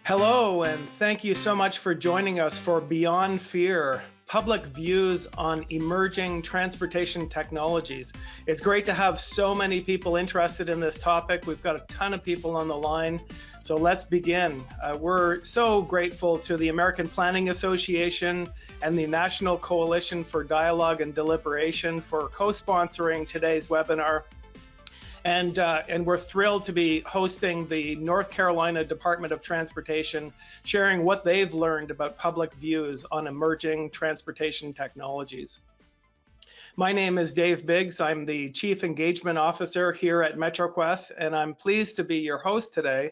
Hello, and thank you so much for joining us for Beyond Fear, public views on emerging transportation technologies. It's great to have so many people interested in this topic. We've got a ton of people on the line, so let's begin. We're so grateful to the American Planning Association and the National Coalition for Dialogue and Deliberation for co-sponsoring today's webinar. And we're thrilled to be hosting the North Carolina Department of Transportation, sharing what they've learned about public views on emerging transportation technologies. My name is Dave Biggs. I'm the Chief Engagement Officer here at MetroQuest, and I'm pleased to be your host today.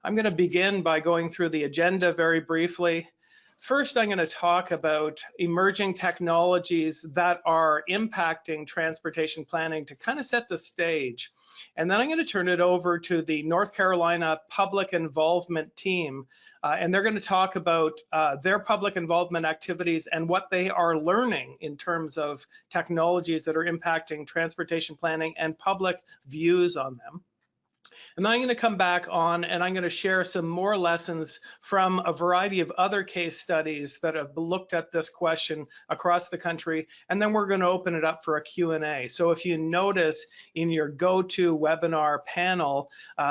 I'm going to begin by going through the agenda very briefly. First, I'm going to talk about emerging technologies that are impacting transportation planning to kind of set the stage. And then I'm going to turn it over to the North Carolina Public Involvement Team, and they're going to talk about their public involvement activities and what they are learning in terms of technologies that are impacting transportation planning and public views on them. And then I'm going to come back on and I'm going to share some more lessons from a variety of other case studies that have looked at this question across the country. And then we're going to open it up for a Q&A. So if you notice in your go-to webinar panel,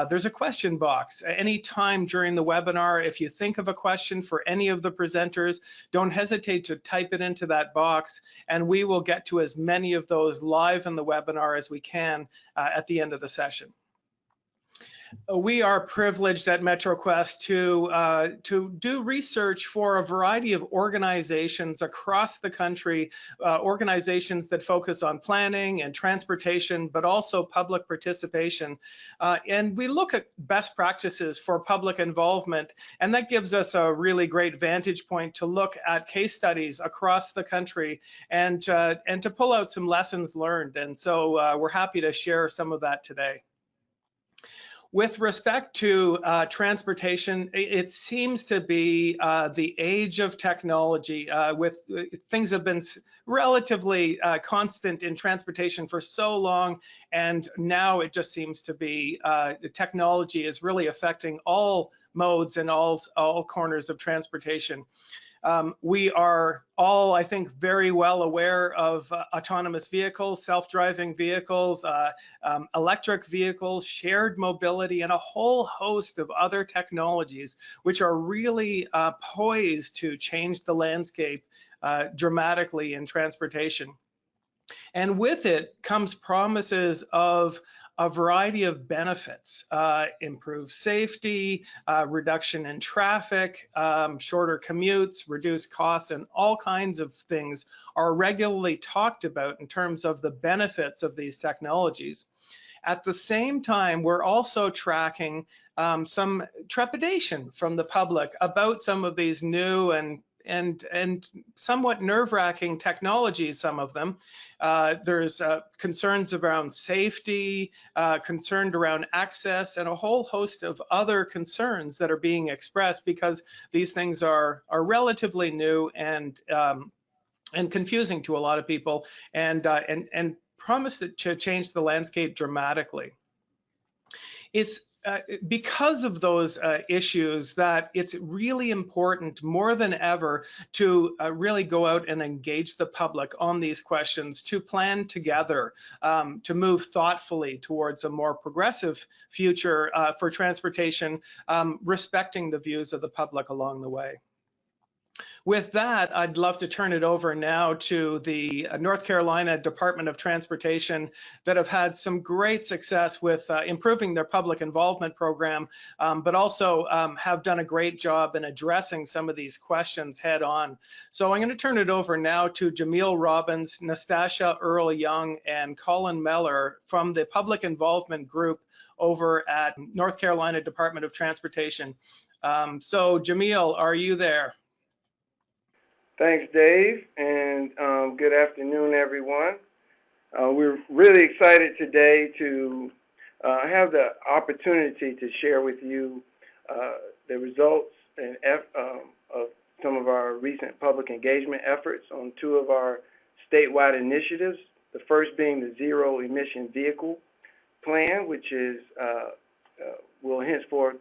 there's a question box. Anytime during the webinar, if you think of a question for any of the presenters, don't hesitate to type it into that box, and we will get to as many of those live in the webinar as we can at the end of the session. We are privileged at MetroQuest to do research for a variety of organizations across the country, organizations that focus on planning and transportation, but also public participation. And we look at best practices for public involvement, and that gives us a really great vantage point to look at case studies across the country and to pull out some lessons learned. And so we're happy to share some of that today. With respect to transportation, it seems to be the age of technology. Things have been relatively constant in transportation for so long, and now it just seems to be the technology is really affecting all modes and all corners of transportation. We are all, I think, very well aware of autonomous vehicles, self-driving vehicles, electric vehicles, shared mobility, and a whole host of other technologies which are really poised to change the landscape dramatically in transportation. And with it comes promises of a variety of benefits, improved safety, reduction in traffic, shorter commutes, reduced costs, and all kinds of things are regularly talked about in terms of the benefits of these technologies. At the same time, we're also tracking some trepidation from the public about some of these new and somewhat nerve-wracking technologies, some of them. There's concerns around safety, concern around access, and a whole host of other concerns that are being expressed because these things are relatively new and confusing to a lot of people, and promise to change the landscape dramatically. It's because of those issues that it's really important more than ever to really go out and engage the public on these questions, to plan together, to move thoughtfully towards a more progressive future for transportation, respecting the views of the public along the way. With that, I'd love to turn it over now to the North Carolina Department of Transportation that have had some great success with improving their public involvement program, but also have done a great job in addressing some of these questions head on. So I'm going to turn it over now to Jamille Robbins, Nastasha Earl-Young, and Colin Meller from the Public Involvement Group over at North Carolina Department of Transportation. So Jamille, are you there? Thanks, Dave, and good afternoon, everyone. We're really excited today to have the opportunity to share with you the results of some of our recent public engagement efforts on two of our statewide initiatives, the first being the Zero Emission Vehicle Plan, which is we'll henceforth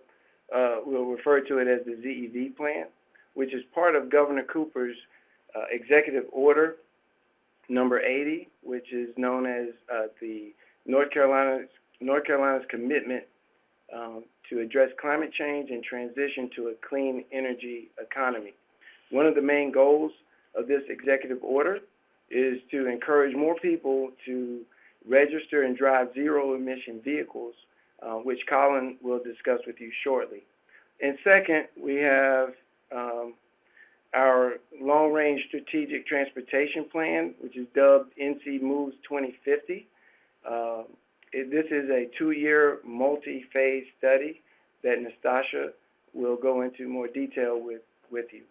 we'll refer to it as the ZEV plan, which is part of Governor Cooper's Executive Order number 80, which is known as the North Carolina's commitment to address climate change and transition to a clean energy economy. One of the main goals of this executive order is to encourage more people to register and drive zero-emission vehicles, which Colin will discuss with you shortly. And second, we have our long-range strategic transportation plan, which is dubbed NC Moves 2050. This is a 2-year multi-phase study that Nastasha will go into more detail with you.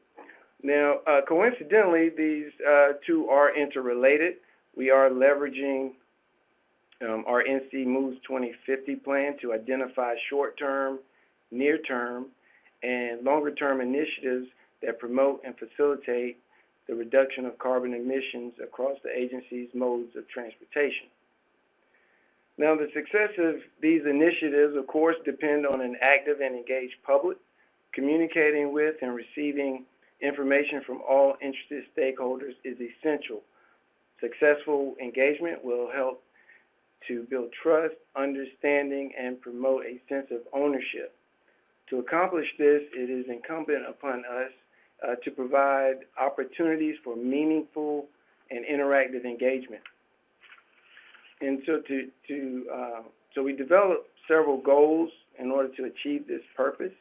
Now, coincidentally, these two are interrelated. We are leveraging our NC Moves 2050 plan to identify short-term, near-term, and longer-term initiatives that promote and facilitate the reduction of carbon emissions across the agency's modes of transportation. Now, the success of these initiatives, of course, depend on an active and engaged public, communicating with and receiving information from all interested stakeholders is essential. Successful engagement will help to build trust, understanding, and promote a sense of ownership. To accomplish this, it is incumbent upon us to provide opportunities for meaningful and interactive engagement. And so we developed several goals in order to achieve this purpose.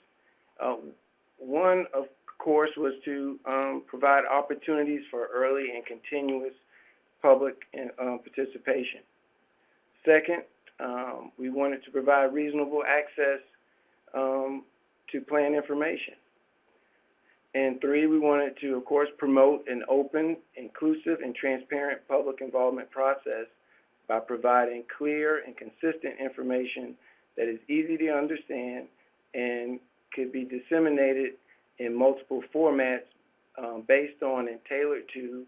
One, of course, was to provide opportunities for early and continuous public participation. Second, we wanted to provide reasonable access to plan information. And three, we wanted to, of course, promote an open, inclusive, and transparent public involvement process by providing clear and consistent information that is easy to understand and could be disseminated in multiple formats based on and tailored to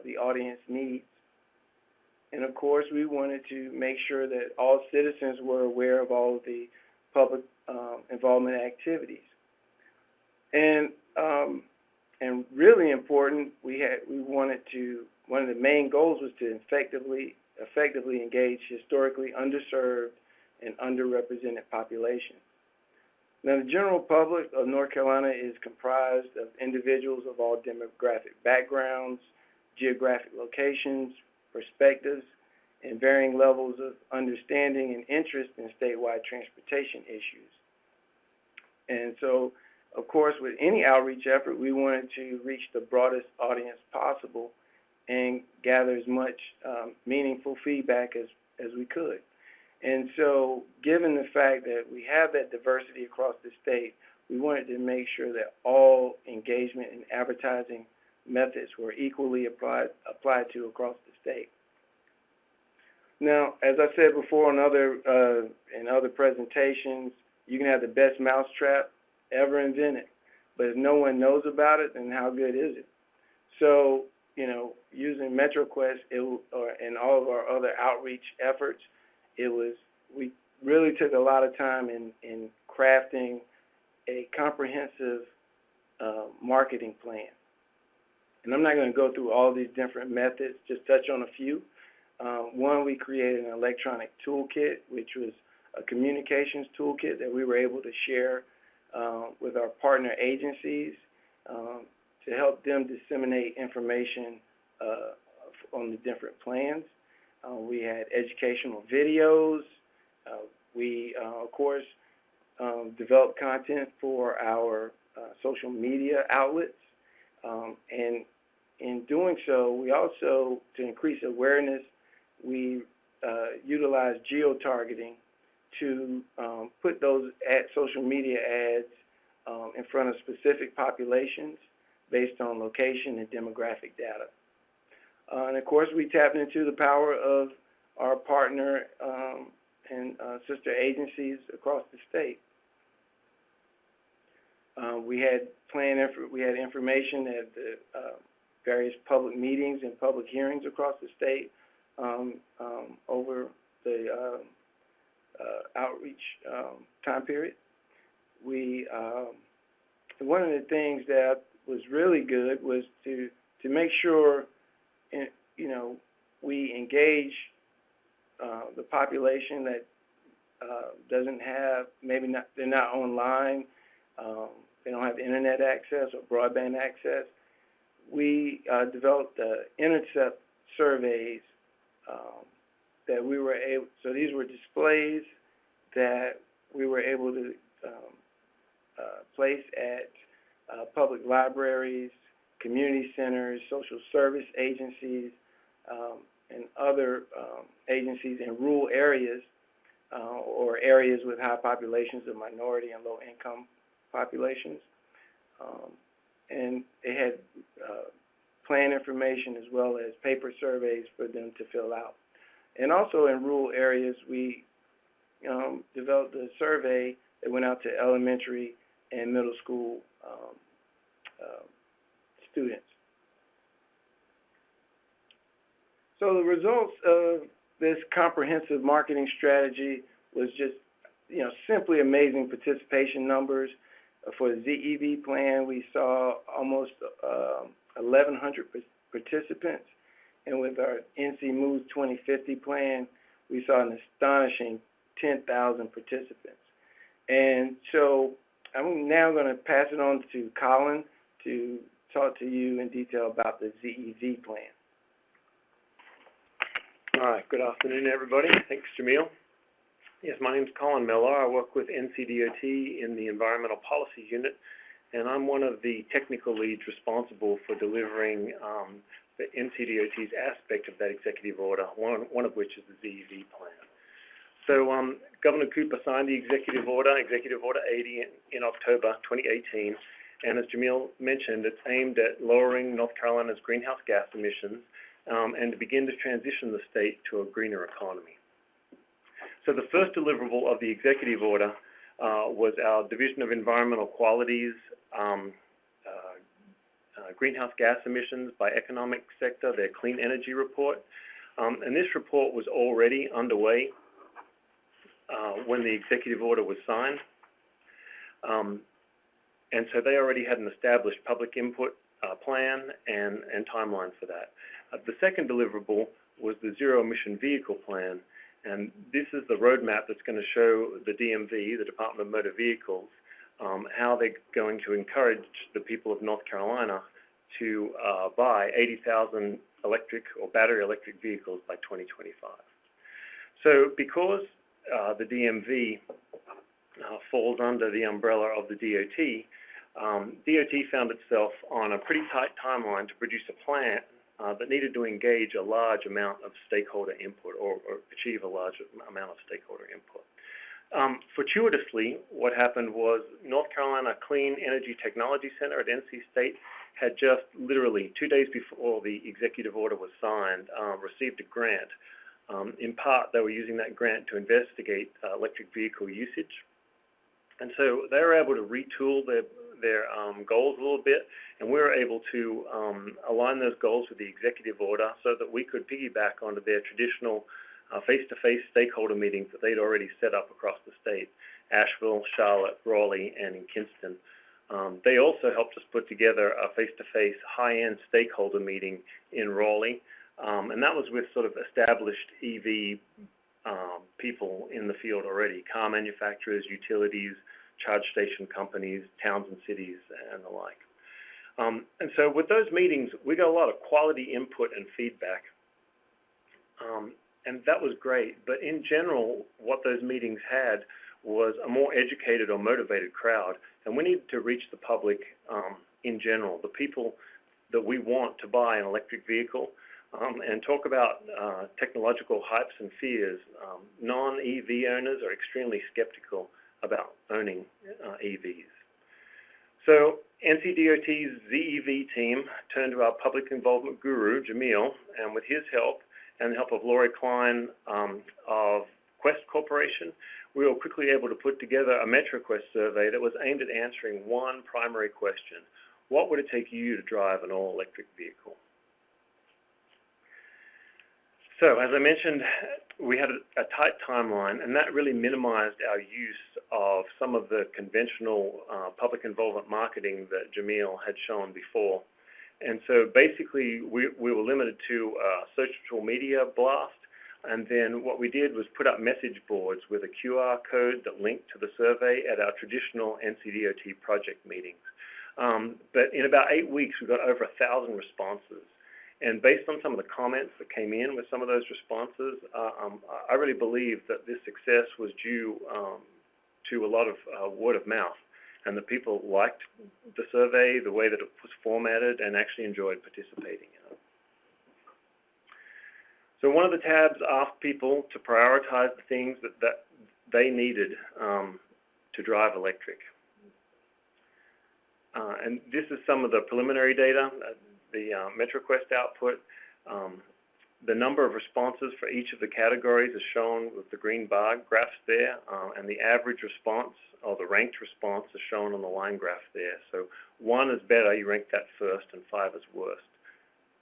the audience needs. And of course, we wanted to make sure that all citizens were aware of all of the public involvement activities. And really important, one of the main goals was to effectively engage historically underserved and underrepresented populations. Now, the general public of North Carolina is comprised of individuals of all demographic backgrounds, geographic locations, perspectives, and varying levels of understanding and interest in statewide transportation issues. And so, of course, with any outreach effort, we wanted to reach the broadest audience possible and gather as much meaningful feedback as we could. And so, given the fact that we have that diversity across the state, we wanted to make sure that all engagement and advertising methods were equally applied to across the state. Now, as I said before in other presentations, you can have the best mousetrap ever invented, but if no one knows about it, then how good is it? So, using MetroQuest and all of our other outreach efforts, we really took a lot of time in crafting a comprehensive marketing plan. And I'm not going to go through all these different methods, just touch on a few. One, we created an electronic toolkit, which was a communications toolkit that we were able to share with our partner agencies to help them disseminate information on the different plans. We had educational videos. We, of course, developed content for our social media outlets. And in doing so, we also, to increase awareness, we utilized geo-targeting to put those social media ads in front of specific populations based on location and demographic data. And of course, we tapped into the power of our partner and sister agencies across the state. We had information at the various public meetings and public hearings across the state over the outreach time period. we one of the things that was really good was to make sure, we engage the population that doesn't have, they're not online, they don't have internet access or broadband access. We developed intercept surveys that we were able, so these were displays that we were able to place at public libraries, community centers, social service agencies, and other agencies in rural areas or areas with high populations of minority and low-income populations. And they had plan information as well as paper surveys for them to fill out. And also in rural areas, we developed a survey that went out to elementary and middle school students. So the results of this comprehensive marketing strategy was just, simply amazing participation numbers. For the ZEV plan, we saw almost 1,100 participants. And with our NC Moves 2050 plan, we saw an astonishing 10,000 participants. And so I'm now going to pass it on to Colin to talk to you in detail about the ZEV plan. All right, good afternoon, everybody. Thanks, Jamille. Yes, my name's Colin Miller. I work with NCDOT in the Environmental Policy Unit, and I'm one of the technical leads responsible for delivering the NCDOT's aspect of that executive order, one of which is the ZEV plan. So Governor Cooper signed the Executive Order 80 in October 2018, and as Jamille mentioned, it's aimed at lowering North Carolina's greenhouse gas emissions and to begin to transition the state to a greener economy. So the first deliverable of the Executive Order was our Division of Environmental Quality's greenhouse gas emissions by economic sector, their clean energy report. And this report was already underway when the Executive Order was signed. And so they already had an established public input plan and timeline for that. The second deliverable was the Zero Emission Vehicle Plan, and this is the roadmap that's going to show the DMV, the Department of Motor Vehicles, how they're going to encourage the people of North Carolina to buy 80,000 electric or battery electric vehicles by 2025. So because the DMV falls under the umbrella of the DOT, DOT found itself on a pretty tight timeline to produce a plan that needed to engage a large amount of stakeholder input or achieve a large amount of stakeholder input. Fortuitously, what happened was North Carolina Clean Energy Technology Center at NC State had just literally 2 days before the executive order was signed, received a grant. In part, they were using that grant to investigate electric vehicle usage. And so they were able to retool their goals a little bit, and we were able to align those goals with the executive order so that we could piggyback onto their traditional face-to-face stakeholder meetings that they'd already set up across the state, Asheville, Charlotte, Raleigh, and in Kinston. They also helped us put together a face-to-face high-end stakeholder meeting in Raleigh, and that was with sort of established EV people in the field already, car manufacturers, utilities, charge station companies, towns and cities, and the like. And so with those meetings, we got a lot of quality input and feedback. And that was great. But in general, what those meetings had was a more educated or motivated crowd. And we needed to reach the public in general, the people that we want to buy an electric vehicle, and talk about technological hypes and fears. Non-EV owners are extremely skeptical about owning EVs. So NCDOT's ZEV team turned to our public involvement guru, Jamille, and with his help and the help of Lori Klein of Quest Corporation, we were quickly able to put together a MetroQuest survey that was aimed at answering one primary question: what would it take you to drive an all-electric vehicle? So as I mentioned, we had a tight timeline, and that really minimized our use of some of the conventional public involvement marketing that Jamille had shown before. And so basically, we were limited to social media blast, and then what we did was put up message boards with a QR code that linked to the survey at our traditional NCDOT project meetings. But in about 8 weeks, we got over 1,000 responses. And based on some of the comments that came in with some of those responses, I really believe that this success was due to a lot of word of mouth, and that people liked the survey, the way that it was formatted, and actually enjoyed participating in it. So one of the tabs asked people to prioritize the things that they needed to drive electric. And this is some of the preliminary data. The MetroQuest output, the number of responses for each of the categories is shown with the green bar graphs there, and the average response or the ranked response is shown on the line graph there. So 1 is better, you rank that first, and 5 is worst,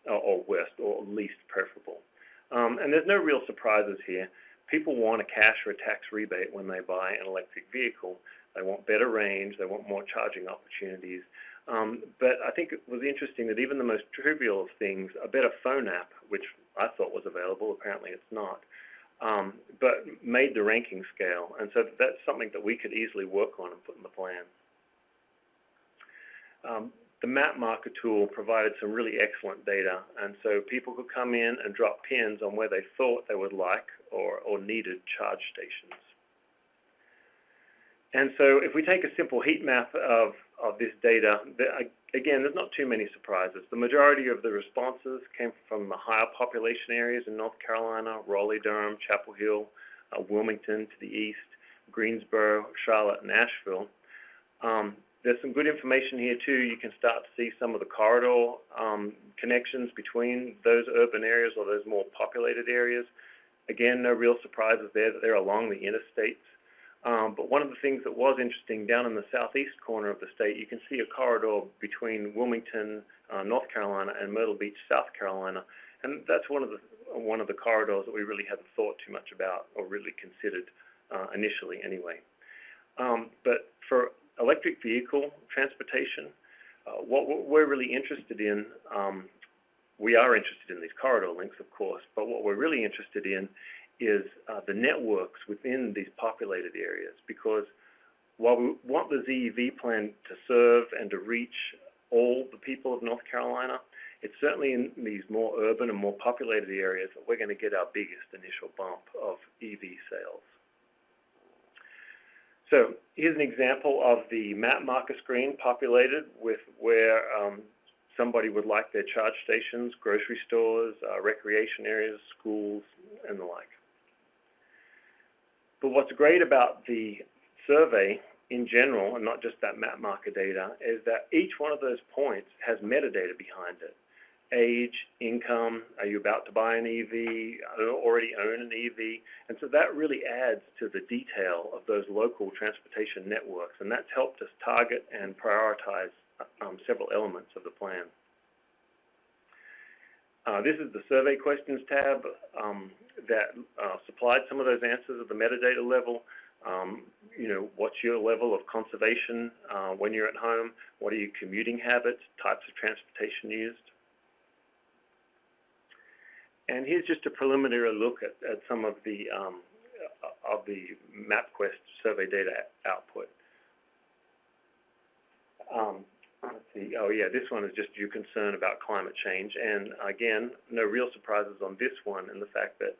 or worst, or least preferable. And there's no real surprises here. People want a cash or a tax rebate when they buy an electric vehicle. They want better range, they want more charging opportunities. But I think it was interesting that even the most trivial of things, a better phone app, which I thought was available, apparently it's not, but made the ranking scale. And so that's something that we could easily work on and put in the plan. The map marker tool provided some really excellent data, and so people could come in and drop pins on where they thought they would like or needed charge stations. And so if we take a simple heat map of this data, again, there's not too many surprises. The majority of the responses came from the higher population areas in North Carolina, Raleigh-Durham, Chapel Hill, Wilmington to the east, Greensboro, Charlotte, and Asheville. There's some good information here too. You can start to see some of the corridor connections between those urban areas or those more populated areas. Again, no real surprises there that they're along the interstates. But one of the things that was interesting, down in the southeast corner of the state, you can see a corridor between Wilmington, North Carolina, and Myrtle Beach, South Carolina, and that's one of the corridors that we really hadn't thought too much about or really considered initially, anyway. But for electric vehicle transportation, what we're really interested in, we are interested in these corridor links, of course, but what we're really interested in is the networks within these populated areas, because while we want the ZEV plan to serve and to reach all the people of North Carolina, it's certainly in these more urban and more populated areas that we're going to get our biggest initial bump of EV sales. So here's an example of the map marker screen populated with where somebody would like their charge stations, grocery stores, recreation areas, schools, and the like. But what's great about the survey in general, and not just that map marker data, is that each one of those points has metadata behind it. Age, income, are you about to buy an EV, already own an EV? And so that really adds to the detail of those local transportation networks, and that's helped us target and prioritize several elements of the plan. This is the survey questions tab that supplied some of those answers at the metadata level. What's your level of conservation when you're at home? What are your commuting habits, types of transportation used? And here's just a preliminary look at some of the MapQuest survey data output. Let's see. Oh yeah, this one is just your concern about climate change, and again, no real surprises on this one, and the fact that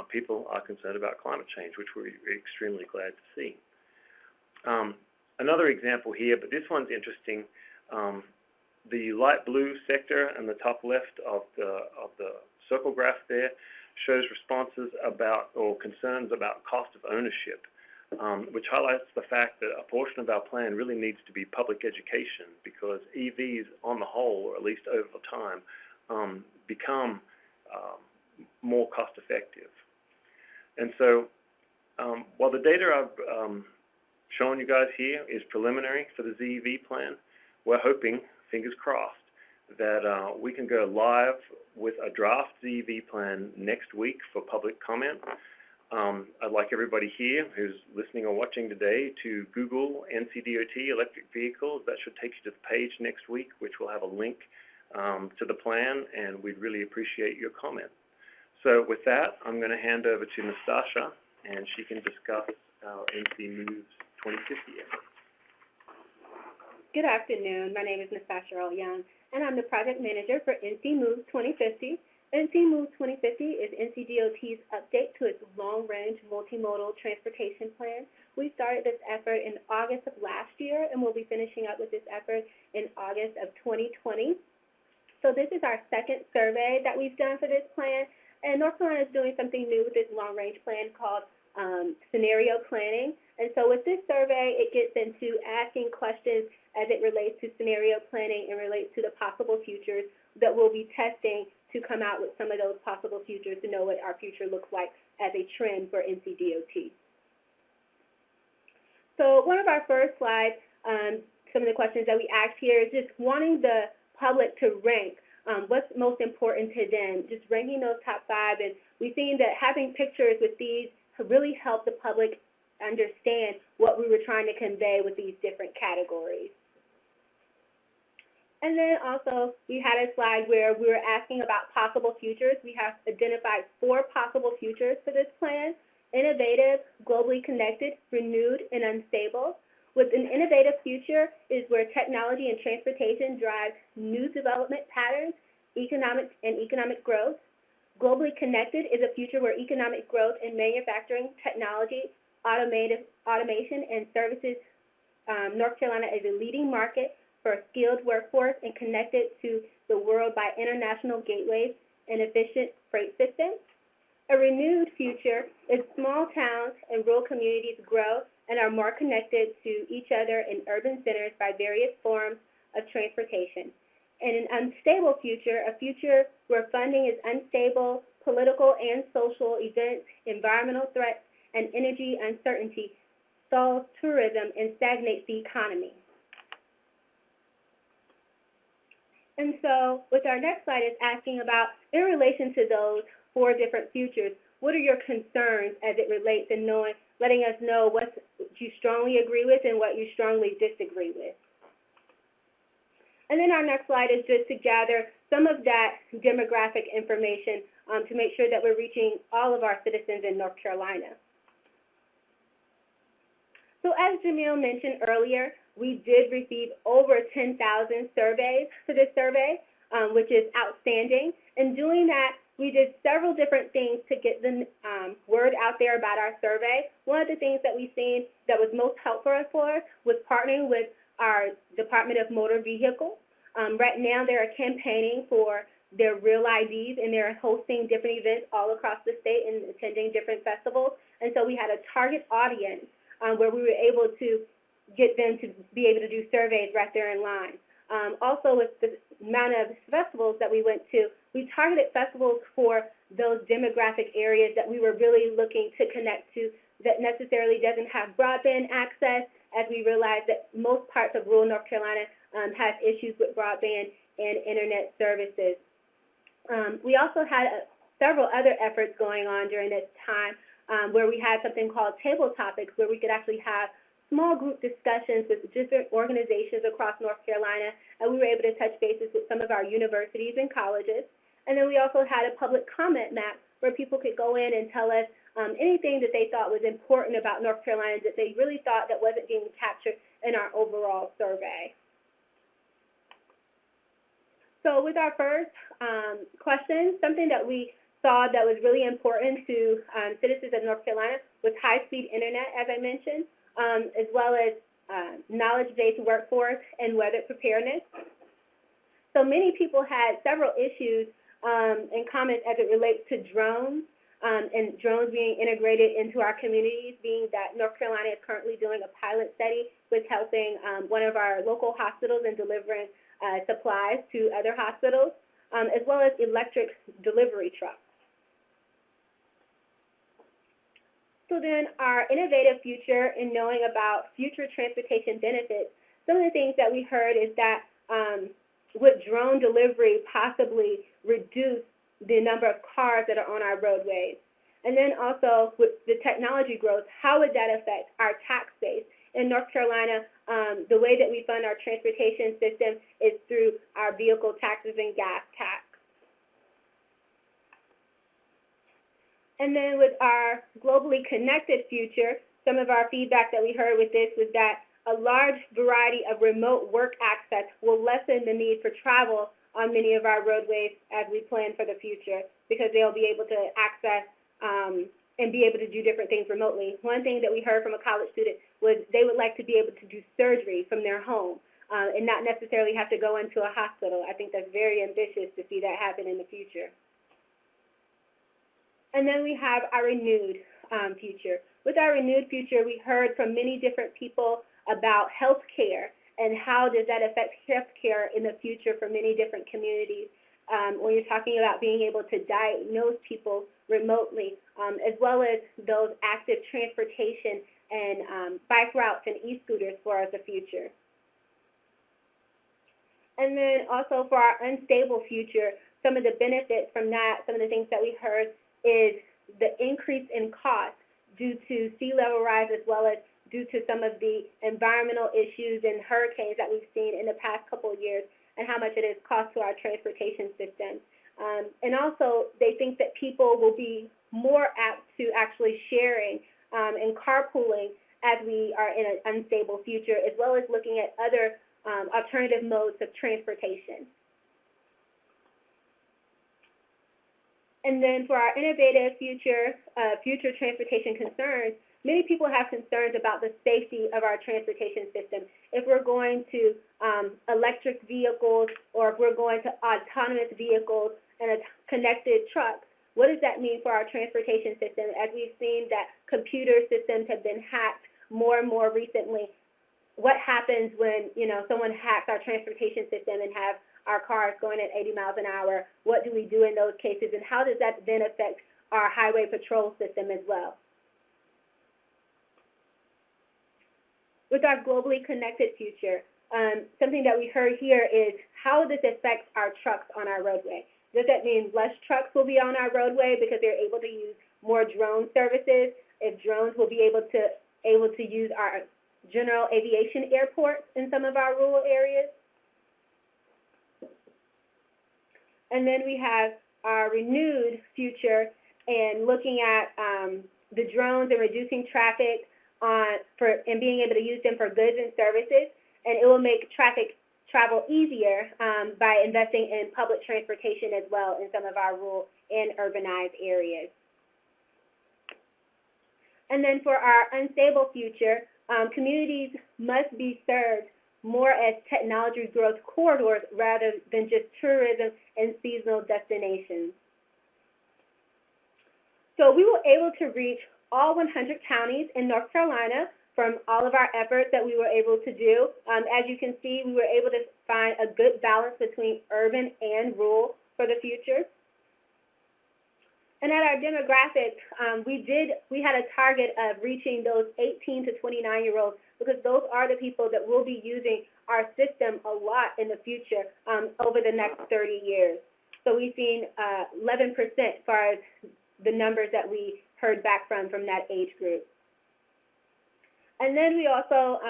people are concerned about climate change, which we're extremely glad to see. Another example here, but this one's interesting. The light blue sector in the top left of the circle graph there shows responses about or concerns about cost of ownership, which highlights the fact that a portion of our plan really needs to be public education, because EVs on the whole, or at least over time, become more cost effective. And so while the data I've shown you guys here is preliminary for the ZEV plan, we're hoping, fingers crossed, that we can go live with a draft ZEV plan next week for public comment. I'd like everybody here who's listening or watching today to Google NCDOT electric vehicles. That should take you to the page next week, which will have a link to the plan, and we'd really appreciate your comment. So with that, I'm going to hand over to Nastasha, and she can discuss our NC Moves 2050 effort. Good afternoon. My name is Nastasha Young, and I'm the project manager for NC Moves 2050. NC Moves 2050 is NCDOT's update to its long-range multimodal transportation plan. We started this effort in August of last year, and we'll be finishing up with this effort in August of 2020. So this is our second survey that we've done for this plan, and North Carolina is doing something new with this long-range plan called scenario planning. And so with this survey, it gets into asking questions as it relates to scenario planning and relates to the possible futures that we'll be testing to come out with some of those possible futures to know what our future looks like as a trend for NCDOT. So one of our first slides, some of the questions that we asked here is just wanting the public to rank what's most important to them, just ranking those top 5. And we've seen that having pictures with these really help the public understand what we were trying to convey with these different categories. And then also, we had a slide where we were asking about possible futures. We have identified 4 possible futures for this plan: innovative, globally connected, renewed, and unstable. With an innovative future is where technology and transportation drive new development patterns, economic growth. Globally connected is a future where economic growth in manufacturing, technology, automation, and services. North Carolina is a leading market for a skilled workforce and connected to the world by international gateways and efficient freight systems. A renewed future is small towns and rural communities grow and are more connected to each other in urban centers by various forms of transportation. And an unstable future, a future where funding is unstable, political and social events, environmental threats, and energy uncertainty stalls tourism and stagnates the economy. And so with our next slide is asking about, in relation to those 4 different futures, what are your concerns as it relates to letting us know what you strongly agree with and what you strongly disagree with. And then our next slide is just to gather some of that demographic information to make sure that we're reaching all of our citizens in North Carolina. So as Jamille mentioned earlier, we did receive over 10,000 surveys for this survey, which is outstanding. In doing that, we did several different things to get the word out there about our survey. One of the things that we've seen that was most helpful for us was partnering with our Department of Motor Vehicles. Right now, they're campaigning for their real IDs, and they're hosting different events all across the state and attending different festivals. And so we had a target audience where we were able to get them to be able to do surveys right there in line. Also, with the amount of festivals that we went to, we targeted festivals for those demographic areas that we were really looking to connect to that necessarily doesn't have broadband access, as we realized that most parts of rural North Carolina have issues with broadband and internet services. We also had several other efforts going on during this time where we had something called table topics, where we could actually have small group discussions with different organizations across North Carolina, and we were able to touch bases with some of our universities and colleges. And then we also had a public comment map where people could go in and tell us anything that they thought was important about North Carolina that they really thought that wasn't being captured in our overall survey. So with our first question, something that we saw that was really important to citizens of North Carolina was high-speed internet, as I mentioned, as well as knowledge-based workforce and weather preparedness. So many people had several issues and comments as it relates to drones and drones being integrated into our communities, being that North Carolina is currently doing a pilot study with helping one of our local hospitals and delivering supplies to other hospitals, as well as electric delivery trucks. So then our innovative future in knowing about future transportation benefits, some of the things that we heard is that would drone delivery possibly reduce the number of cars that are on our roadways? And then also with the technology growth, how would that affect our tax base? In North Carolina, the way that we fund our transportation system is through our vehicle taxes and gas tax. And then with our globally connected future, some of our feedback that we heard with this was that a large variety of remote work access will lessen the need for travel on many of our roadways as we plan for the future, because they'll be able to access and be able to do different things remotely. One thing that we heard from a college student was they would like to be able to do surgery from their home and not necessarily have to go into a hospital. I think that's very ambitious to see that happen in the future. And then we have our renewed future. With our renewed future, we heard from many different people about health care and how does that affect health care in the future for many different communities. When you're talking about being able to diagnose people remotely, as well as those active transportation and bike routes and e-scooters for the future. And then also for our unstable future, some of the benefits from that, some of the things that we heard is the increase in cost due to sea level rise, as well as due to some of the environmental issues and hurricanes that we've seen in the past couple of years, and how much it has cost to our transportation system. And also, they think that people will be more apt to actually sharing and carpooling as we are in an unstable future, as well as looking at other alternative modes of transportation. And then for our innovative future transportation concerns, many people have concerns about the safety of our transportation system. If we're going to electric vehicles, or if we're going to autonomous vehicles and connected trucks, what does that mean for our transportation system? As we've seen that computer systems have been hacked more and more recently, what happens when someone hacks our transportation system and have our cars going at 80 miles an hour? What do we do in those cases, and how does that then affect our highway patrol system as well? With our globally connected future, something that we heard here is how this affects our trucks on our roadway. Does that mean less trucks will be on our roadway because they're able to use more drone services? If drones will be able to use our general aviation airports in some of our rural areas? And then we have our renewed future and looking at the drones and reducing traffic and being able to use them for goods and services, and it will make traffic travel easier by investing in public transportation as well in some of our rural and urbanized areas. And then for our unstable future, communities must be served more as technology growth corridors rather than just tourism and seasonal destinations. So we were able to reach all 100 counties in North Carolina from all of our efforts that we were able to do. As you can see, we were able to find a good balance between urban and rural for the future. And at our demographics, we had a target of reaching those 18 to 29-year-olds, because those are the people that will be using our system a lot in the future over the next 30 years. So we've seen 11% as far as the numbers that we heard back from that age group. And then we also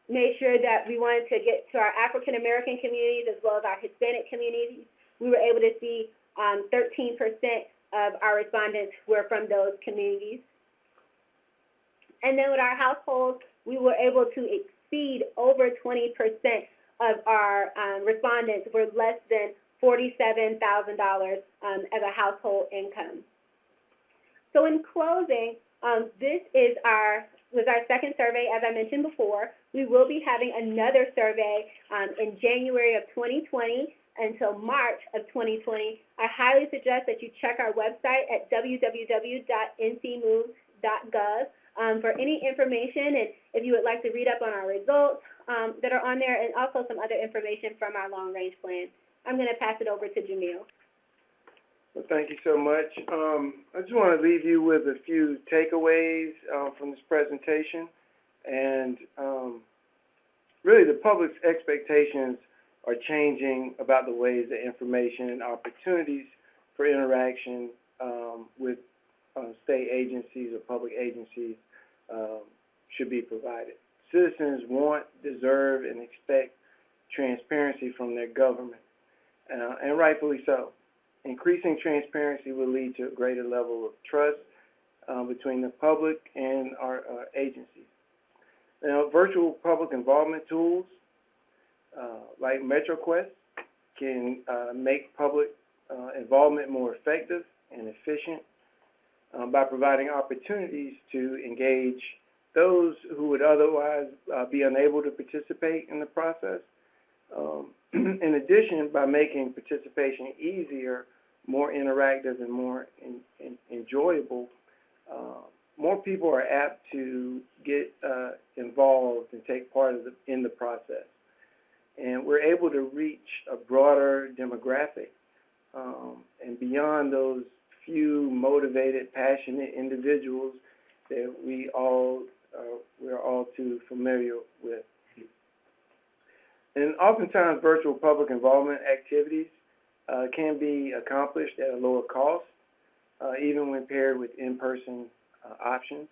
made sure that we wanted to get to our African American communities as well as our Hispanic communities. We were able to see 13% of our respondents were from those communities. And then with our households, we were able to exceed over 20% of our respondents were less than $47,000 as a household income. So in closing, this was our second survey, as I mentioned before. We will be having another survey in January of 2020 until March of 2020. I highly suggest that you check our website at www.ncmoves.gov for any information, and if you would like to read up on our results that are on there, and also some other information from our long-range plan. I'm going to pass it over to Jamille. Well, thank you so much. I just want to leave you with a few takeaways from this presentation. And really the public's expectations are changing about the ways that information and opportunities for interaction with state agencies or public agencies should be provided. Citizens want, deserve, and expect transparency from their government, and rightfully so. Increasing transparency will lead to a greater level of trust between the public and our agencies. Now, virtual public involvement tools like MetroQuest can make public involvement more effective and efficient by providing opportunities to engage those who would otherwise be unable to participate in the process. In addition, by making participation easier, more interactive, and more enjoyable, more people are apt to get involved and take part in the process. And we're able to reach a broader demographic and beyond those few motivated, passionate individuals that we're all too familiar with. And oftentimes, virtual public involvement activities can be accomplished at a lower cost, even when paired with in-person options.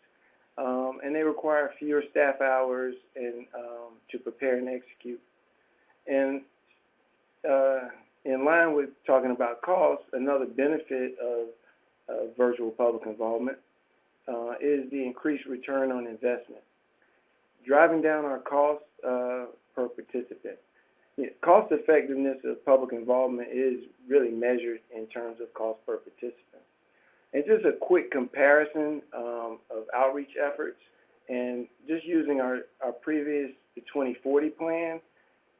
And they require fewer staff hours and to prepare and execute. And in line with talking about costs, another benefit of virtual public involvement is the increased return on investment, driving down our costs per participant. Cost effectiveness of public involvement is really measured in terms of cost per participant. And just a quick comparison of outreach efforts, and just using our previous 2040 plan,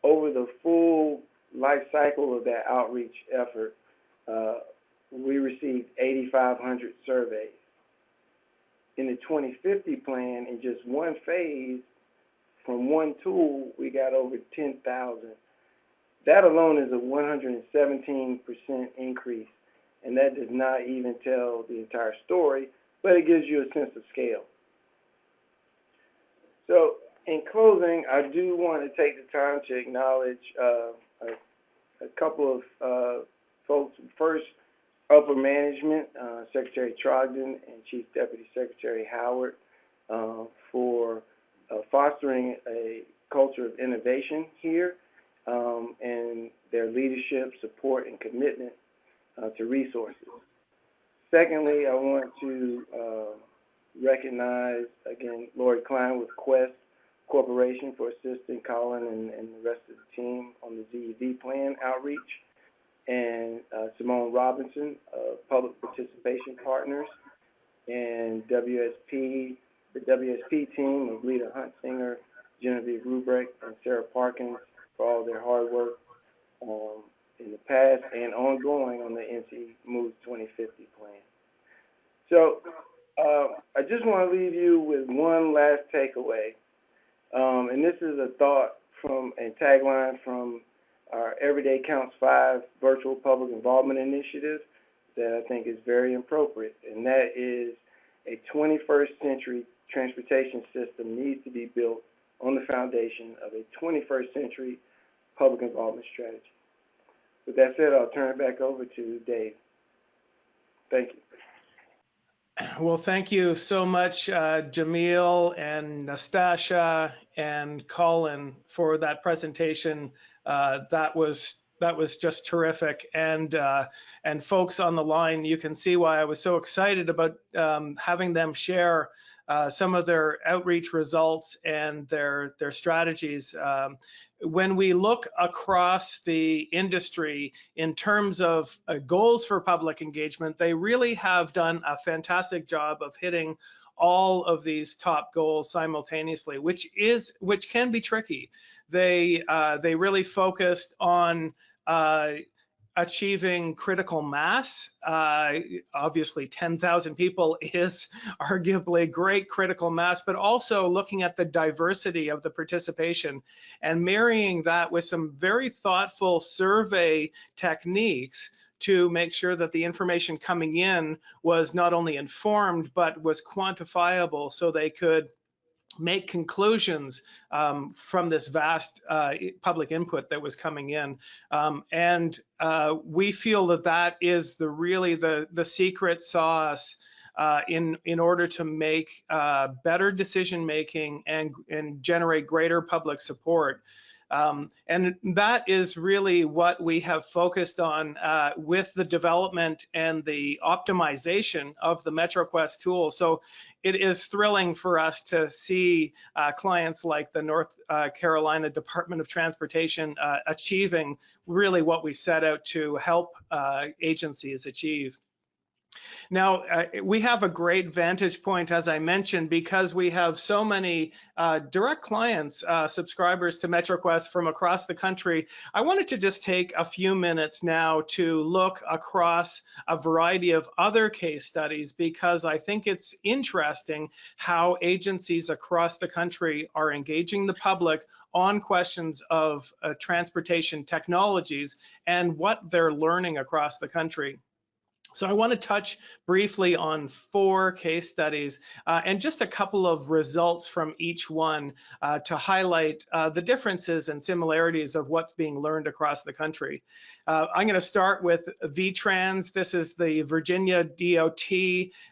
over the full life cycle of that outreach effort, we received 8,500 surveys. In the 2050 plan, in just one phase, from one tool, we got over 10,000. That alone is a 117% increase, and that does not even tell the entire story, but it gives you a sense of scale. So, in closing, I do want to take the time to acknowledge a couple of folks. First, upper management, Secretary Trogdon and Chief Deputy Secretary Howard, for fostering a culture of innovation here, and their leadership, support, and commitment to resources. Secondly, I want to recognize, again, Lori Klein with Quest Corporation for assisting Colin and the rest of the team on the ZEV plan outreach, and Simone Robinson of Public Participation Partners, and WSP, the WSP team of Lita Huntsinger, Genevieve Rubrick, and Sarah Parkins for all their hard work in the past and ongoing on the NC Moves 2050 plan. So I just want to leave you with one last takeaway, and this is a thought from a tagline from our Everyday Counts 5 virtual public involvement initiative that I think is very appropriate, and that is a 21st century transportation system needs to be built on the foundation of a 21st century public involvement strategy. With that said, I'll turn it back over to Dave. Thank you. Well, thank you so much, Jamille and Nastasha and Colin, for that presentation. That was just terrific. And folks on the line, you can see why I was so excited about having them share some of their outreach results and their strategies. When we look across the industry in terms of goals for public engagement, they really have done a fantastic job of hitting all of these top goals simultaneously, which can be tricky. They really focused on achieving critical mass. Obviously 10,000 people is arguably great critical mass, but also looking at the diversity of the participation and marrying that with some very thoughtful survey techniques to make sure that the information coming in was not only informed, but was quantifiable so they could make conclusions from this vast public input that was coming in. We feel that that is really the secret sauce in order to make better decision making and generate greater public support. And that is really what we have focused on with the development and the optimization of the MetroQuest tool. So it is thrilling for us to see clients like the North Carolina Department of Transportation achieving really what we set out to help agencies achieve. Now, we have a great vantage point, as I mentioned, because we have so many direct clients, subscribers to MetroQuest from across the country. I wanted to just take a few minutes now to look across a variety of other case studies, because I think it's interesting how agencies across the country are engaging the public on questions of transportation technologies and what they're learning across the country. So I want to touch briefly on 4 case studies and just a couple of results from each one to highlight the differences and similarities of what's being learned across the country. I'm going to start with VTrans. This is the Virginia DOT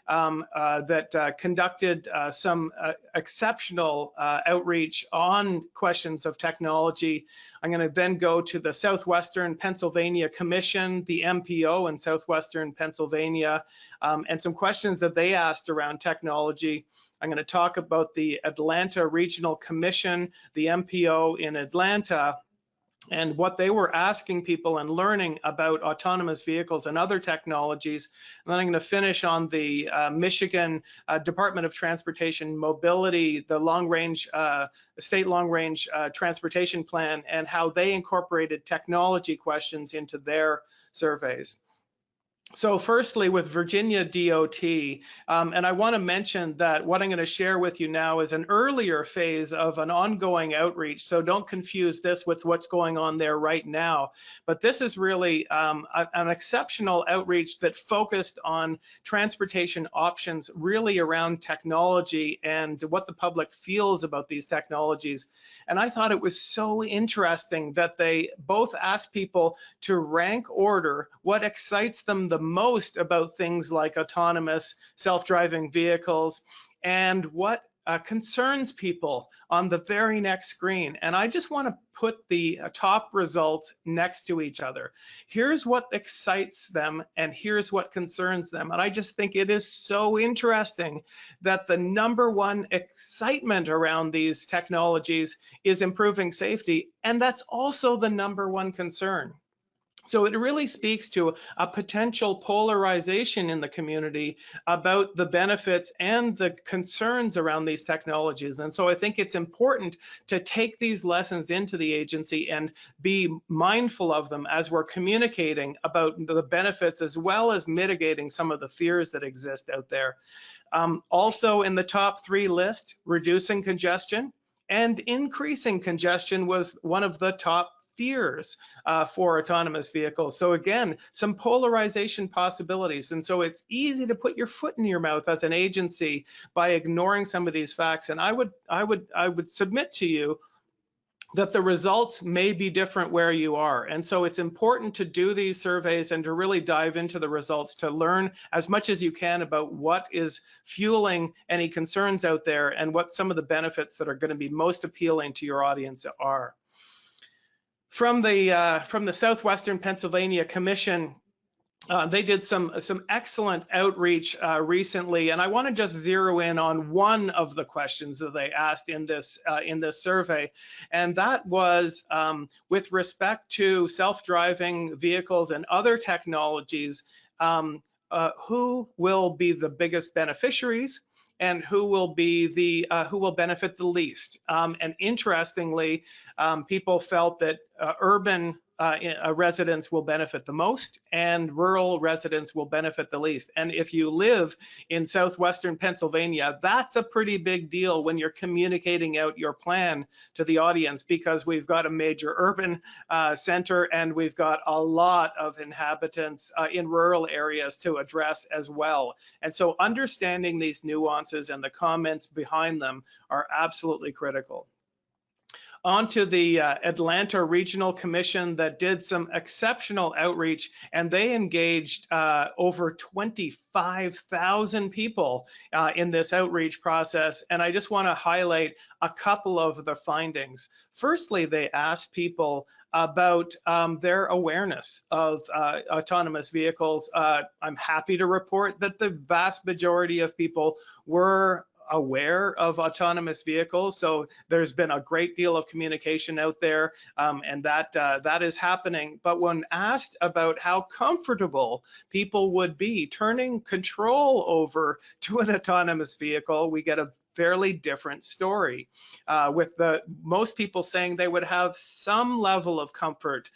that conducted some exceptional outreach on questions of technology. I'm going to then go to the Southwestern Pennsylvania Commission, the MPO in Southwestern Pennsylvania, and some questions that they asked around technology. I'm going to talk about the Atlanta Regional Commission, the MPO in Atlanta, and what they were asking people and learning about autonomous vehicles and other technologies. And then I'm going to finish on the Michigan Department of Transportation Mobility, the state long-range transportation plan, and how they incorporated technology questions into their surveys. So firstly, with Virginia DOT, and I want to mention that what I'm going to share with you now is an earlier phase of an ongoing outreach, so don't confuse this with what's going on there right now. But this is really an exceptional outreach that focused on transportation options really around technology and what the public feels about these technologies. And I thought it was so interesting that they both asked people to rank order what excites them the most about things like autonomous self-driving vehicles and what concerns people on the very next screen. And I just want to put the top results next to each other. Here's what excites them and here's what concerns them. And I just think it is so interesting that the #1 excitement around these technologies is improving safety, and that's also the #1 concern. So it really speaks to a potential polarization in the community about the benefits and the concerns around these technologies. And so I think it's important to take these lessons into the agency and be mindful of them as we're communicating about the benefits as well as mitigating some of the fears that exist out there. Also in the top 3 list, reducing congestion and increasing congestion was one of the top fears for autonomous vehicles. So again, some polarization possibilities. And so it's easy to put your foot in your mouth as an agency by ignoring some of these facts. And I would submit to you that the results may be different where you are. And so it's important to do these surveys and to really dive into the results to learn as much as you can about what is fueling any concerns out there and what some of the benefits that are going to be most appealing to your audience are. From the Southwestern Pennsylvania Commission, they did some excellent outreach recently, and I want to just zero in on one of the questions that they asked in this survey, and that was with respect to self-driving vehicles and other technologies, who will be the biggest beneficiaries and who will benefit the least. And interestingly, people felt that urban residents will benefit the most, and rural residents will benefit the least. And if you live in southwestern Pennsylvania, that's a pretty big deal when you're communicating out your plan to the audience, because we've got a major urban center and we've got a lot of inhabitants in rural areas to address as well. And so understanding these nuances and the comments behind them are absolutely critical. On to the Atlanta Regional Commission that did some exceptional outreach, and they engaged over 25,000 people in this outreach process. And I just want to highlight a couple of the findings. Firstly, they asked people about their awareness of autonomous vehicles. I'm happy to report that the vast majority of people were aware of autonomous vehicles. So there's been a great deal of communication out there, and that is happening. But when asked about how comfortable people would be turning control over to an autonomous vehicle, we get a fairly different story, with most people saying they would have some level of comfort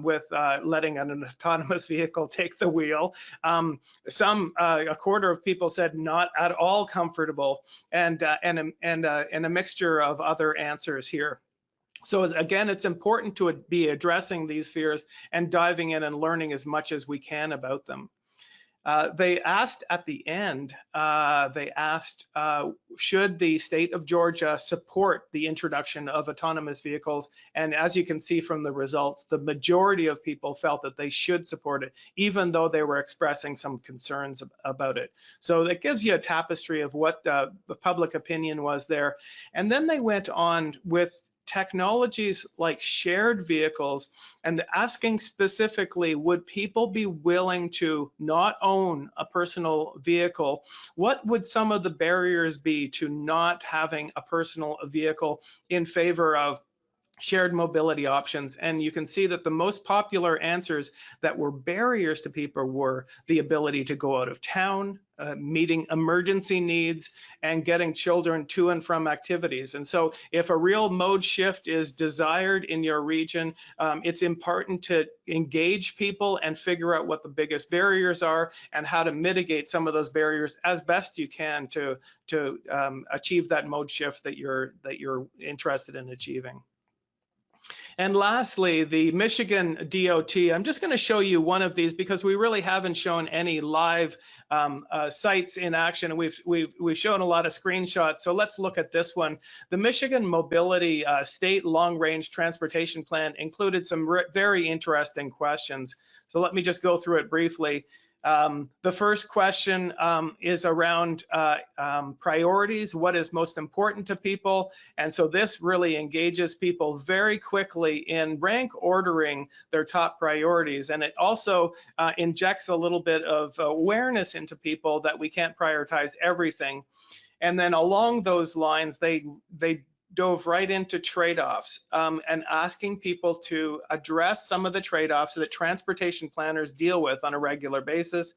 with letting an autonomous vehicle take the wheel. A quarter of people said not at all comfortable, and a mixture of other answers here. So again, it's important to be addressing these fears and diving in and learning as much as we can about them. They asked at the end, should the state of Georgia support the introduction of autonomous vehicles? And as you can see from the results, the majority of people felt that they should support it, even though they were expressing some concerns about it. So that gives you a tapestry of what the public opinion was there. And then they went on with technologies like shared vehicles and asking specifically, would people be willing to not own a personal vehicle? What would some of the barriers be to not having a personal vehicle in favor of shared mobility options? And you can see that the most popular answers that were barriers to people were the ability to go out of town, meeting emergency needs, and getting children to and from activities. And so if a real mode shift is desired in your region, it's important to engage people and figure out what the biggest barriers are and how to mitigate some of those barriers as best you can to achieve that mode shift that you're interested in achieving. And lastly, the Michigan DOT. I'm just going to show you one of these because we really haven't shown any live sites in action. And we've shown a lot of screenshots. So let's look at this one. The Michigan Mobility State Long Range Transportation Plan included some very interesting questions. So let me just go through it briefly. The first question is around priorities. What is most important to people? And so this really engages people very quickly in rank ordering their top priorities. And it also injects a little bit of awareness into people that we can't prioritize everything. And then along those lines, they dove right into trade-offs and asking people to address some of the trade-offs that transportation planners deal with on a regular basis.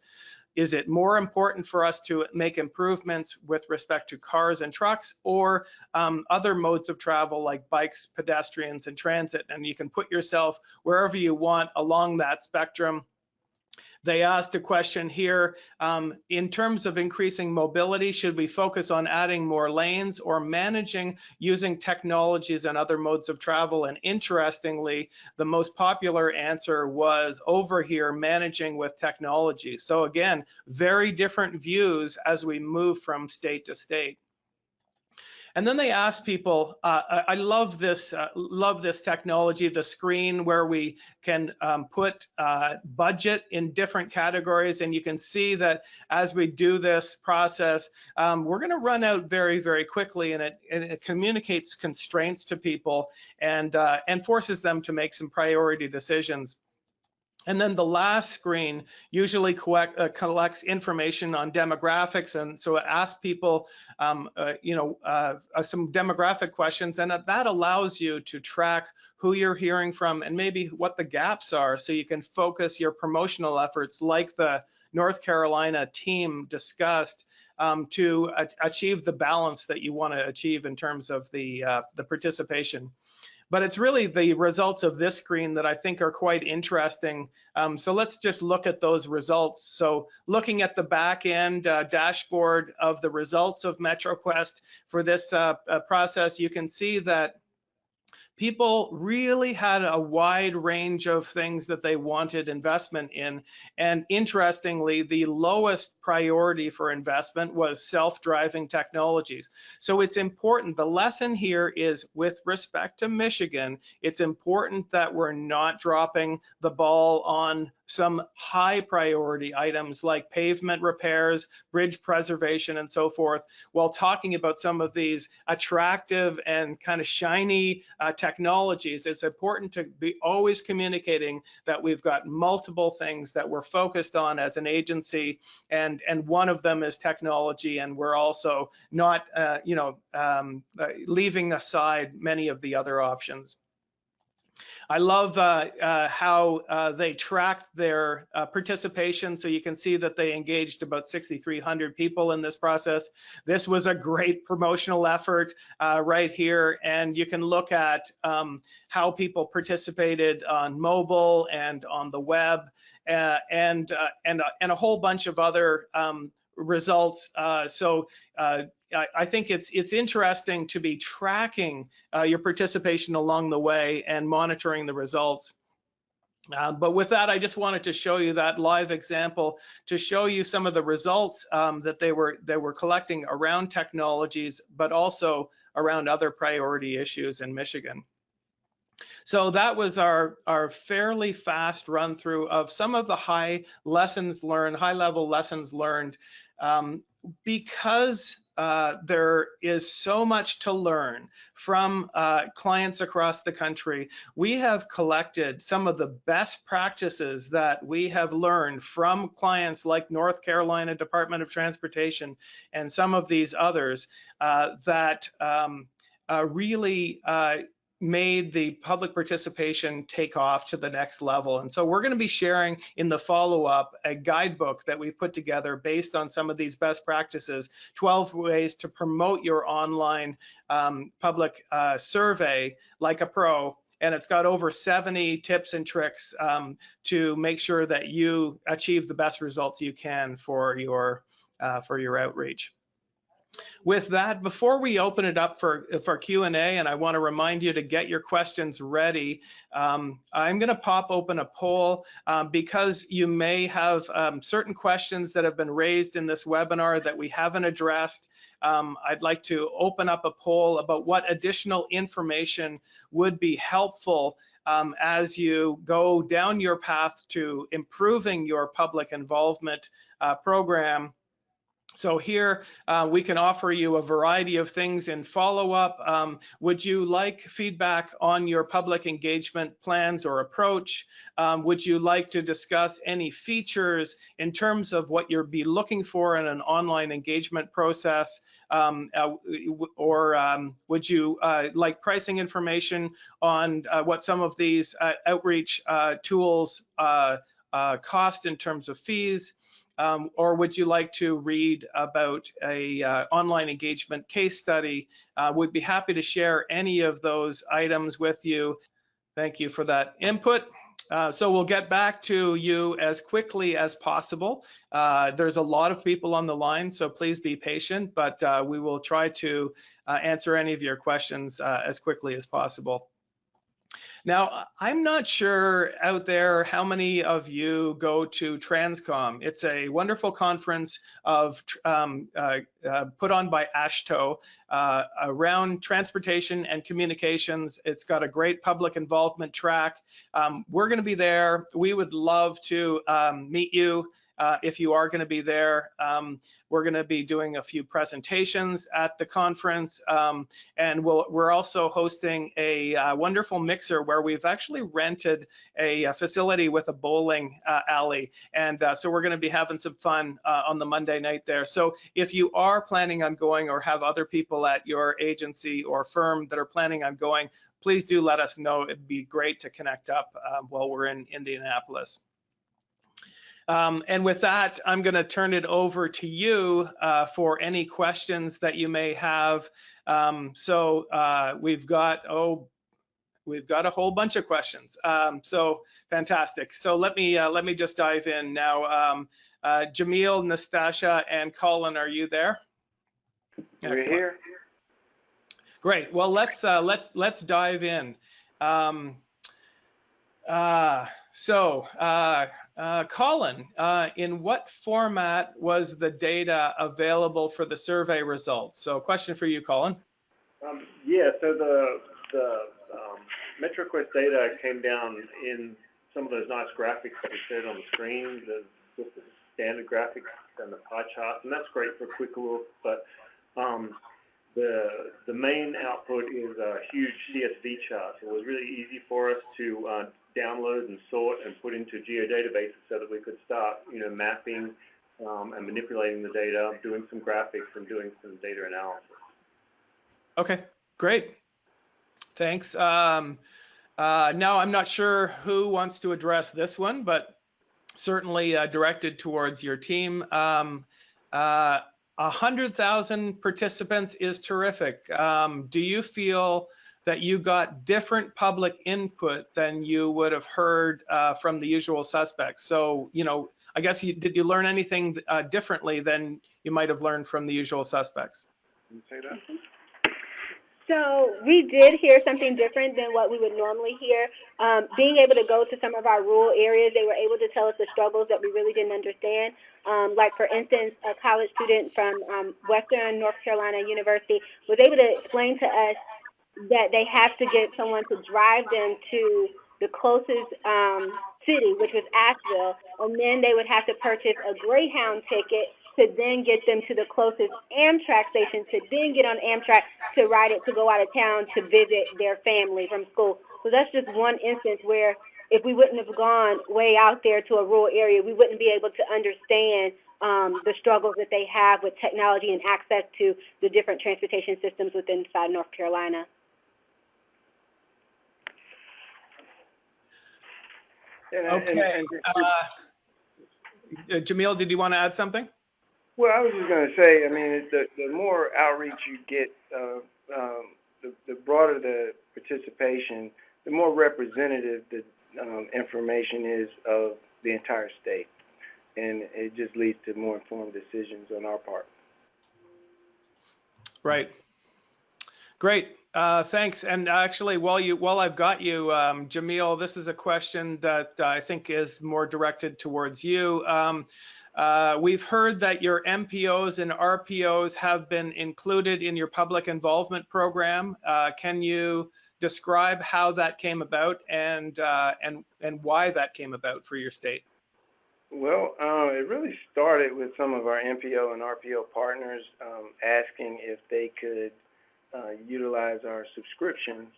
Is it more important for us to make improvements with respect to cars and trucks, or other modes of travel like bikes, pedestrians, and transit? And you can put yourself wherever you want along that spectrum. They asked a question here, in terms of increasing mobility, should we focus on adding more lanes or managing using technologies and other modes of travel? And interestingly, the most popular answer was over here, managing with technology. So again, very different views as we move from state to state. And then they asked people, I love this technology, the screen where we can put budget in different categories. And you can see that as we do this process, we're going to run out very, very quickly, and it communicates constraints to people and forces them to make some priority decisions. And then the last screen usually collects information on demographics, and so it asks people, some demographic questions, and that allows you to track who you're hearing from and maybe what the gaps are, so you can focus your promotional efforts, like the North Carolina team discussed, to achieve the balance that you want to achieve in terms of the participation. But it's really the results of this screen that I think are quite interesting. So let's just look at those results. So looking at the back end dashboard of the results of MetroQuest for this process, you can see that people really had a wide range of things that they wanted investment in. And interestingly, the lowest priority for investment was self-driving technologies. So it's important, the lesson here is with respect to Michigan, it's important that we're not dropping the ball on some high priority items like pavement repairs, bridge preservation, and so forth, while talking about some of these attractive and kind of shiny technologies. It's important to be always communicating that we've got multiple things that we're focused on as an agency, and one of them is technology, and we're also not leaving aside many of the other options. I love how they tracked their participation. So you can see that they engaged about 6,300 people in this process. This was a great promotional effort right here. And you can look at how people participated on mobile and on the web and a whole bunch of other results. I think it's interesting to be tracking your participation along the way and monitoring the results. But with that, I just wanted to show you that live example to show you some of the results that they were collecting around technologies, but also around other priority issues in Michigan. So that was our fairly fast run through of some of the high level lessons learned. Because there is so much to learn from clients across the country, we have collected some of the best practices that we have learned from clients like North Carolina Department of Transportation and some of these others that really made the public participation take off to the next level. And so we're going to be sharing in the follow-up a guidebook that we put together based on some of these best practices, 12 ways to promote your online public survey like a pro. And it's got over 70 tips and tricks to make sure that you achieve the best results you can for your outreach. With that, before we open it up for Q&A, and I want to remind you to get your questions ready, I'm going to pop open a poll because you may have certain questions that have been raised in this webinar that we haven't addressed. I'd like to open up a poll about what additional information would be helpful as you go down your path to improving your public involvement program. So here we can offer you a variety of things in follow-up. Would you like feedback on your public engagement plans or approach? Would you like to discuss any features in terms of what you'll be looking for in an online engagement process? Or would you like pricing information on what some of these outreach tools cost in terms of fees? Or would you like to read about a online engagement case study? We'd be happy to share any of those items with you. Thank you for that input. So we'll get back to you as quickly as possible. There's a lot of people on the line, so please be patient, but we will try to answer any of your questions as quickly as possible. Now, I'm not sure out there how many of you go to Transcom. It's a wonderful conference put on by AASHTO around transportation and communications. It's got a great public involvement track. We're going to be there. We would love to meet you. If you are going to be there, we're going to be doing a few presentations at the conference, and we're also hosting a wonderful mixer where we've actually rented a facility with a bowling alley, and so we're going to be having some fun on the Monday night there. So if you are planning on going or have other people at your agency or firm that are planning on going, please do let us know. It'd be great to connect up while we're in Indianapolis. And with that, I'm going to turn it over to you for any questions that you may have. We've got a whole bunch of questions. So fantastic. So let me just dive in now. Jamille, Nastasha, and Colin, are you there? We're here. Great. Well, let's dive in. Colin, in what format was the data available for the survey results? So, question for you, Colin. Yeah. So the MetroQuest data came down in some of those nice graphics that we showed on the screen. There's just the standard graphics and the pie charts, and that's great for a quick look. But the main output is a huge CSV chart. So it was really easy for us to download and sort and put into geodatabases so that we could start, mapping and manipulating the data, doing some graphics and doing some data analysis. Okay, great. Thanks. Now, I'm not sure who wants to address this one, but certainly directed towards your team. 100,000 participants is terrific. Do you feel that you got different public input than you would have heard from the usual suspects? So, I guess did you learn anything differently than you might have learned from the usual suspects? Can you say that? So we did hear something different than what we would normally hear. Being able to go to some of our rural areas, they were able to tell us the struggles that we really didn't understand. Like, for instance, a college student from Western North Carolina University was able to explain to us that they have to get someone to drive them to the closest city, which was Asheville, and then they would have to purchase a Greyhound ticket to then get them to the closest Amtrak station, to then get on Amtrak to ride it to go out of town to visit their family from school. So that's just one instance where if we wouldn't have gone way out there to a rural area, we wouldn't be able to understand the struggles that they have with technology and access to the different transportation systems within North Carolina. Okay. Jamille, did you want to add something? Well, I was just going to say, I mean, the more outreach you get, the broader the participation, the more representative the information is of the entire state. And it just leads to more informed decisions on our part. Right. Great. Thanks. And actually, while I've got you, Jamille, this is a question that I think is more directed towards you. We've heard that your MPOs and RPOs have been included in your public involvement program. Can you describe how that came about and why that came about for your state? Well, it really started with some of our MPO and RPO partners asking if they could utilize our subscription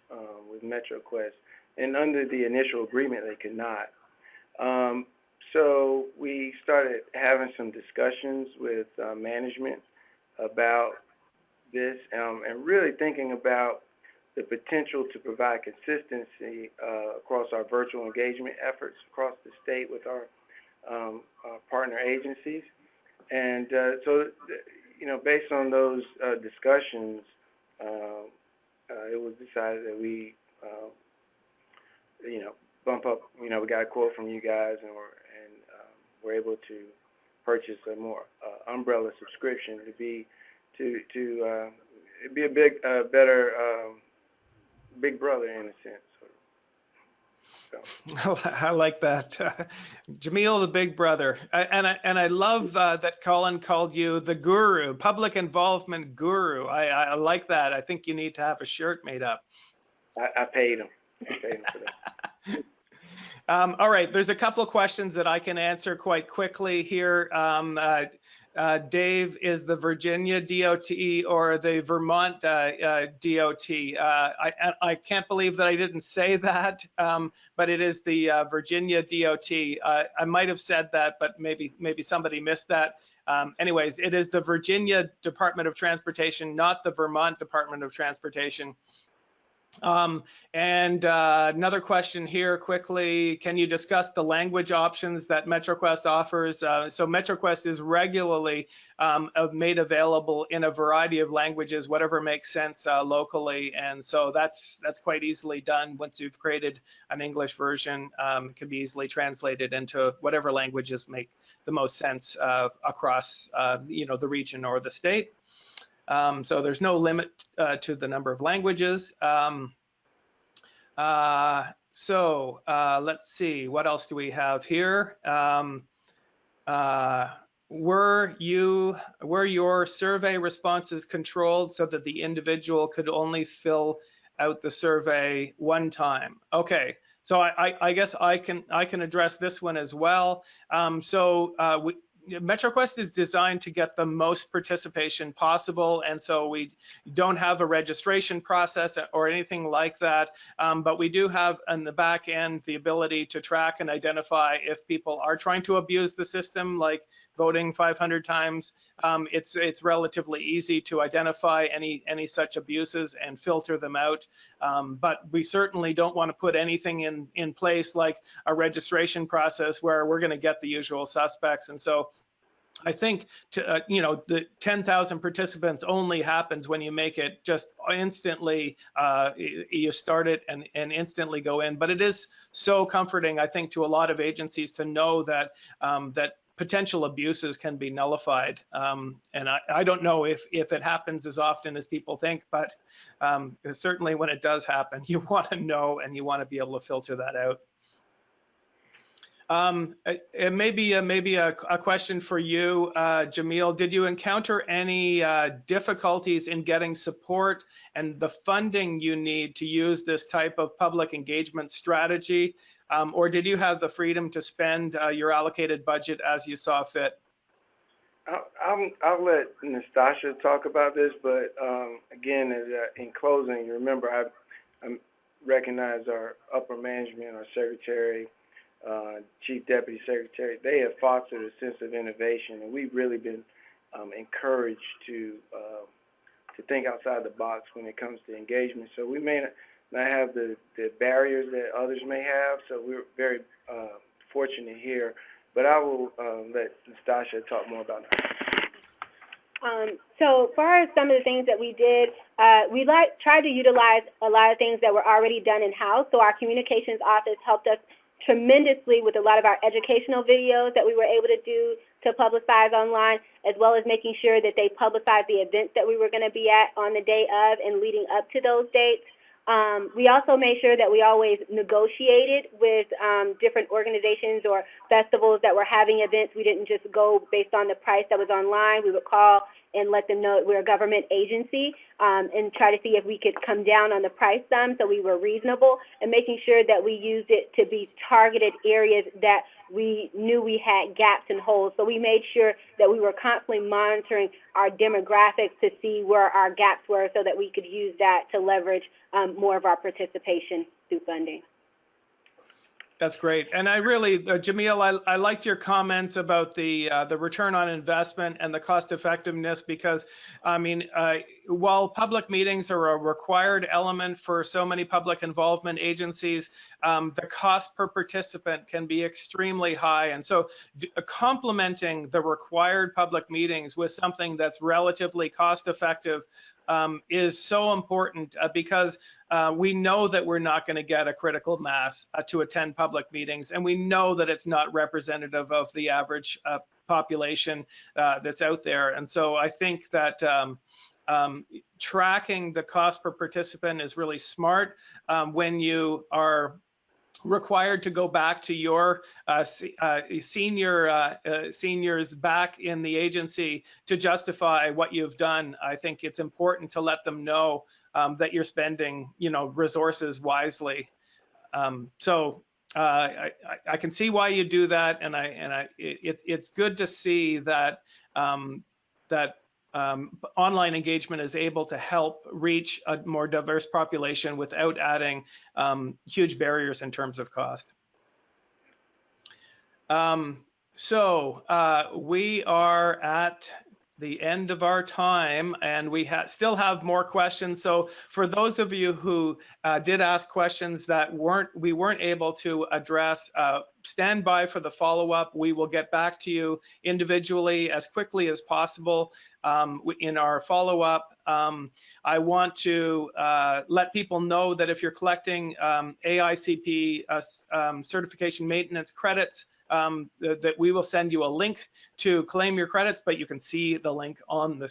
with MetroQuest, and under the initial agreement they could not. So we started having some discussions with management about this and really thinking about the potential to provide consistency across our virtual engagement efforts across the state with our partner agencies. And so, based on those discussions, it was decided that we, bump up, we got a quote from you guys, and we're able to purchase a more umbrella subscription to be a better big brother in a sense. So. I like that, Jamille, the big brother, and I love that Colin called you the guru, public involvement guru. I like that. I think you need to have a shirt made up. I paid him. I paid him for that. All right, there's a couple of questions that I can answer quite quickly here. Dave, is the Virginia DOT or the Vermont DOT? I can't believe that I didn't say that, but it is the Virginia DOT. I might have said that, but maybe somebody missed that. Anyways, it is the Virginia Department of Transportation, not the Vermont Department of Transportation. Another question here quickly, can you discuss the language options that MetroQuest offers? So MetroQuest is regularly made available in a variety of languages, whatever makes sense locally. And so that's quite easily done. Once you've created an English version, it can be easily translated into whatever languages make the most sense across the region or the state. So there's no limit to the number of languages. Let's see, what else do we have here? Were your survey responses controlled so that the individual could only fill out the survey one time? Okay, so I guess I can address this one as well. MetroQuest is designed to get the most participation possible, and so we don't have a registration process or anything like that, but we do have on the back end the ability to track and identify if people are trying to abuse the system, like voting 500 times. It's relatively easy to identify any such abuses and filter them out, but we certainly don't want to put anything in place like a registration process where we're going to get the usual suspects. And so I think the 10,000 participants only happens when you make it just instantly, you start it and instantly go in. But it is so comforting, I think, to a lot of agencies to know that that potential abuses can be nullified. And I don't know if it happens as often as people think, but certainly when it does happen, you want to know and you want to be able to filter that out. Maybe a question for you, Jamille. Did you encounter any difficulties in getting support and the funding you need to use this type of public engagement strategy? Or did you have the freedom to spend your allocated budget as you saw fit? I'll let Nastasha talk about this, but again, in closing, remember, I recognize our upper management, our secretary, Chief Deputy Secretary. They have fostered a sense of innovation, and we've really been encouraged to think outside the box when it comes to engagement. So we may not have the barriers that others may have, so we're very fortunate here. But I will let Nastasha talk more about that. So far as some of the things that we did, we tried to utilize a lot of things that were already done in-house. So our communications office helped us tremendously with a lot of our educational videos that we were able to do to publicize online, as well as making sure that they publicized the events that we were going to be at on the day of and leading up to those dates. We also made sure that we always negotiated with different organizations or festivals that were having events. We didn't just go based on the price that was online. We would call and let them know we're a government agency and try to see if we could come down on the price some so we were reasonable, and making sure that we used it to be targeted areas that we knew we had gaps and holes. So we made sure that we were constantly monitoring our demographics to see where our gaps were so that we could use that to leverage more of our participation through funding. That's great. And I really, Jamille, I liked your comments about the return on investment and the cost effectiveness, because I mean, while public meetings are a required element for so many public involvement agencies, the cost per participant can be extremely high. And so complementing the required public meetings with something that's relatively cost effective is so important because we know that we're not going to get a critical mass to attend public meetings, and we know that it's not representative of the average population that's out there. And so I think that tracking the cost per participant is really smart when you are required to go back to your seniors back in the agency to justify what you've done. I think it's important to let them know that you're spending, resources wisely. So I can see why you do that, and it's good to see that online engagement is able to help reach a more diverse population without adding huge barriers in terms of cost. So we are at the end of our time, and we still have more questions. So for those of you who did ask questions that we weren't able to address, stand by for the follow-up. We will get back to you individually as quickly as possible in our follow-up. I want to let people know that if you're collecting AICP certification maintenance credits, that we will send you a link to claim your credits, but you can see the link on the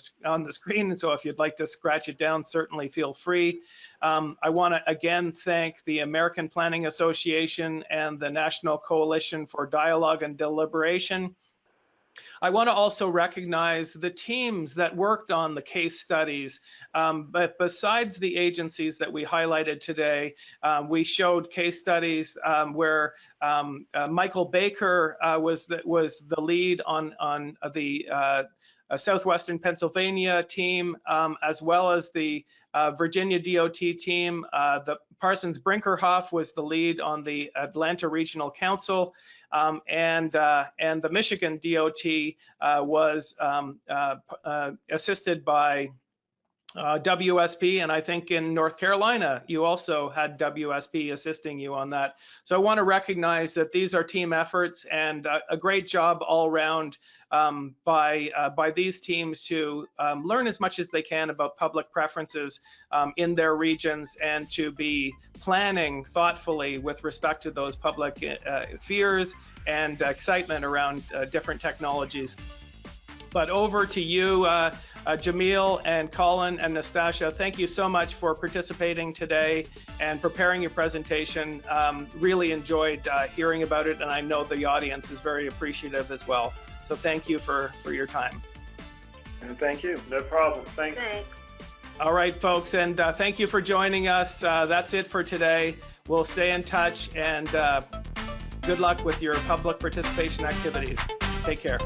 screen. And so if you'd like to scratch it down, certainly feel free. I want to again thank the American Planning Association and the National Coalition for Dialogue and Deliberation. I want to also recognize the teams that worked on the case studies. But besides the agencies that we highlighted today, we showed case studies where Michael Baker was the lead on the Southwestern Pennsylvania team, as well as the Virginia DOT team. The Parsons Brinkerhoff was the lead on the Atlanta Regional Council, and the Michigan DOT was assisted by WSP, and I think in North Carolina, you also had WSP assisting you on that. So I want to recognize that these are team efforts, and a great job all around by these teams to learn as much as they can about public preferences in their regions, and to be planning thoughtfully with respect to those public fears and excitement around different technologies. But over to you, Jamille and Colin and Nastasha. Thank you so much for participating today and preparing your presentation. Really enjoyed hearing about it, and I know the audience is very appreciative as well. So thank you for your time. And thank you. No problem. Thanks. All right, folks, and thank you for joining us. That's it for today. We'll stay in touch, and good luck with your public participation activities. Take care.